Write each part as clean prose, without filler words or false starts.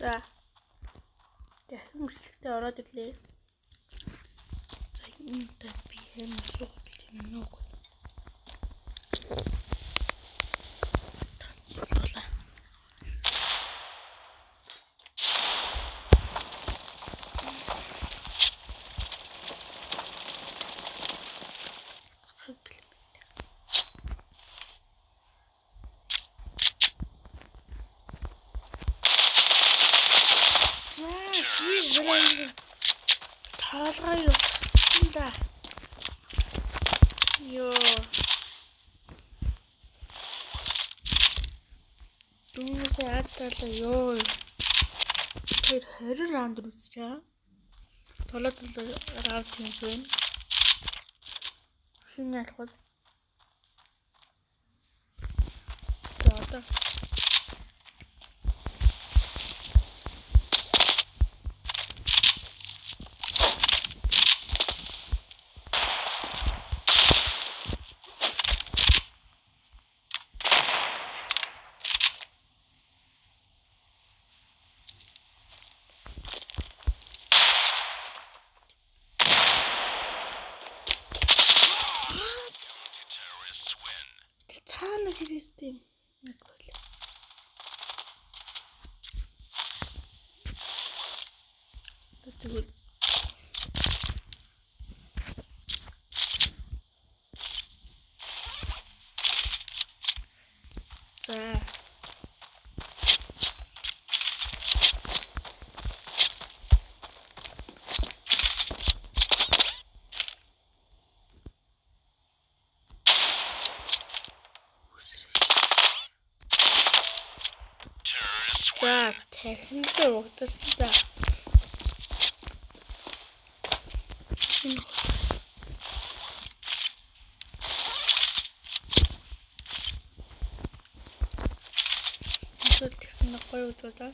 За. Дахин мөчлөгтөө ороод ирлээ. За энэ удаа би юм асуулт юм уу? Танцуулаа. Таалгаа явсан да. Йоо. Дүүнээсээ аз таалаа ёо. Тэр 20 раунд үзчихээ. Толоод раунд хийж байна. Шинэ алхал. За. Цаанаас ирээстэй яг бол. Тэгвэл за техниктэй угдсан да. Эсвэл техник гоё үзүү да.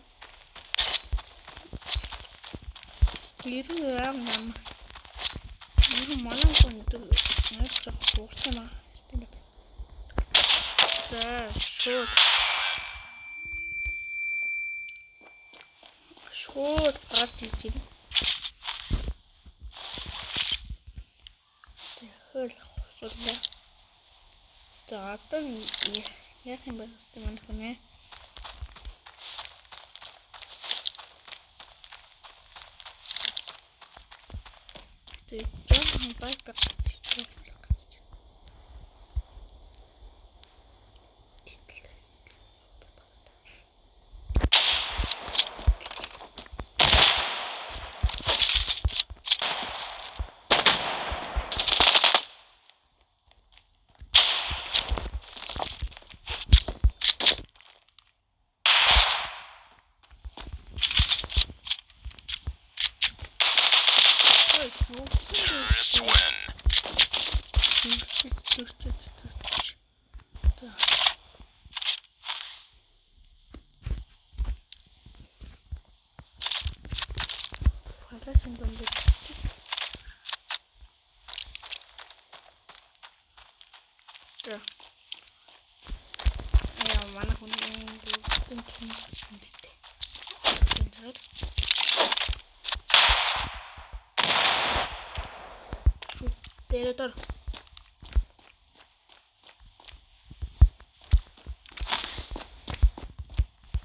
90 нам. 90 манай хүнд нэг ч уурсан аа. За шууд. Шууд гарч иж байна. Тэгэл хосолоо. За одоо яах юм бэ хэвчээ манайх нэ. Тэгээд байг. Mana kuning itu mesti. Territor.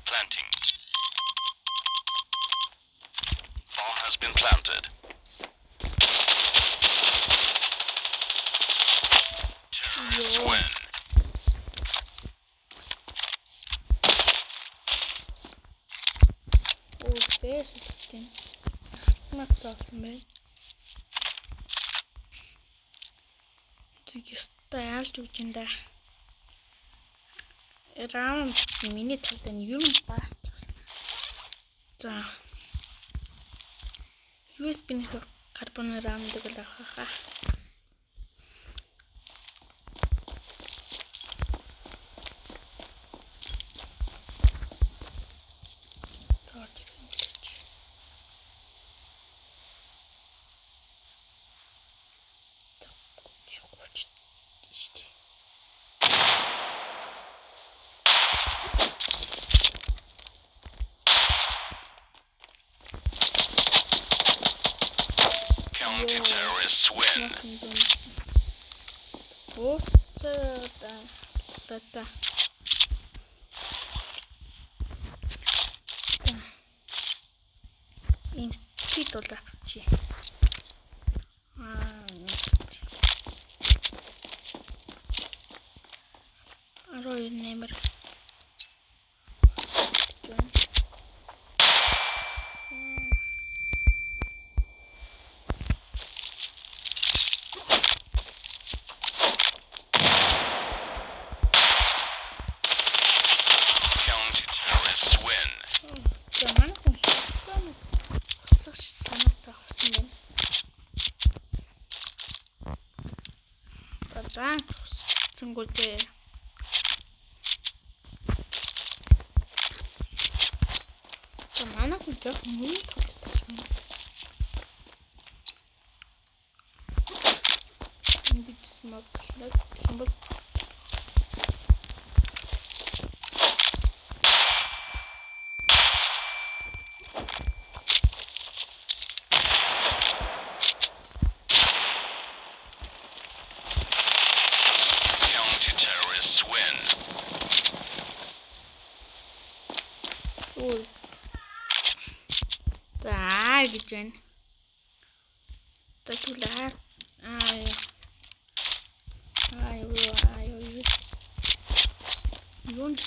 Planting. Bomb has been planted. Terrorists win. Basically, not awesome, man. Just style to gender. Around a minute of the new past. So, you spin carbon around the Galaha. Anti-terrorists win. Энэ хит бол авчи. Арой нэмэр. Counter-terrorists win. Цэнгүүтэй. Манай хүн жоо мөн тоглож байна. Би смог лаг хэмбэг. Counter-terrorists win. За гэж байна. Тэгэлээ. Юунд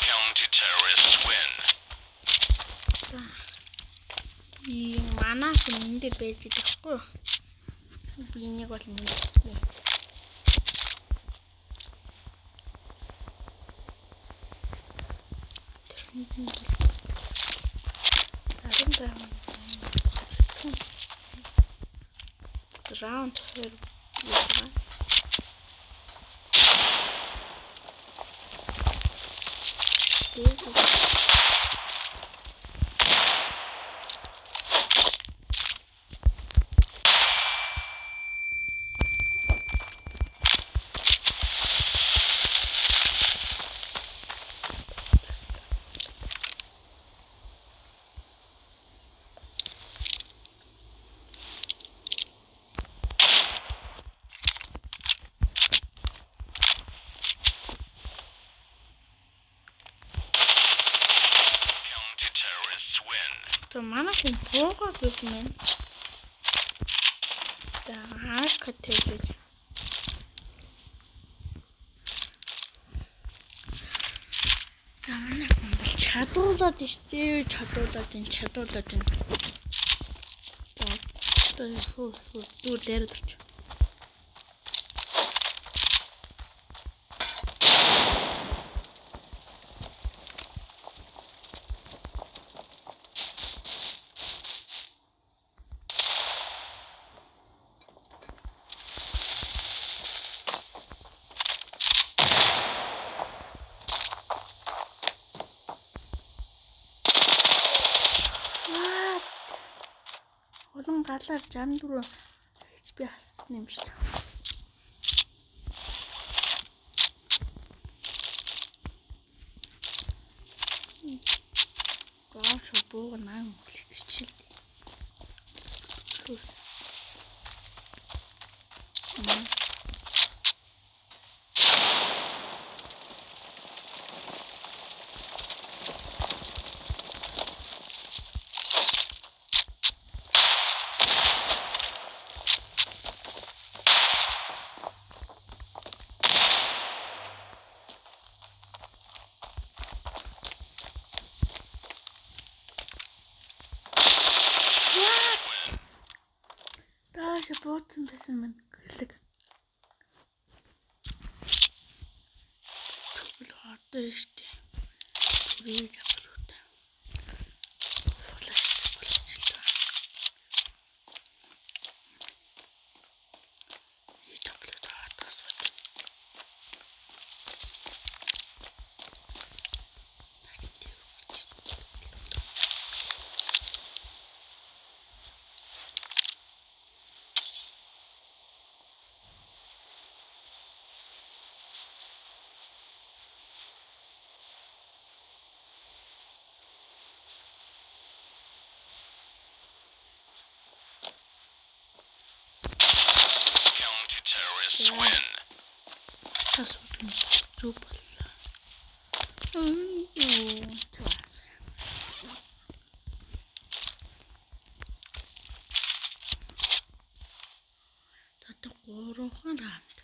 Counter-terrorists win. Манай хүн энэ дээр байж идэхгүй юу? Би энийг бол мэдээ. Раунд хэр яа. Counter-terrorists win. То манай хүн буугаад байсан юм. Хаас катэж. За манай хүн чадуулаад штэ чадуулаад энэ. Дүү дээр дурч. Олон галаар 64 HP хассан юм шүү дээ. Гоо шобог нан үлдчихлээ. Дааш бууцсан байсан мэн гэлэг. Тэгвэл одоо штэ. Түрээ авруутай. зүг боллоо. Юу чаас. Тата гурван рам.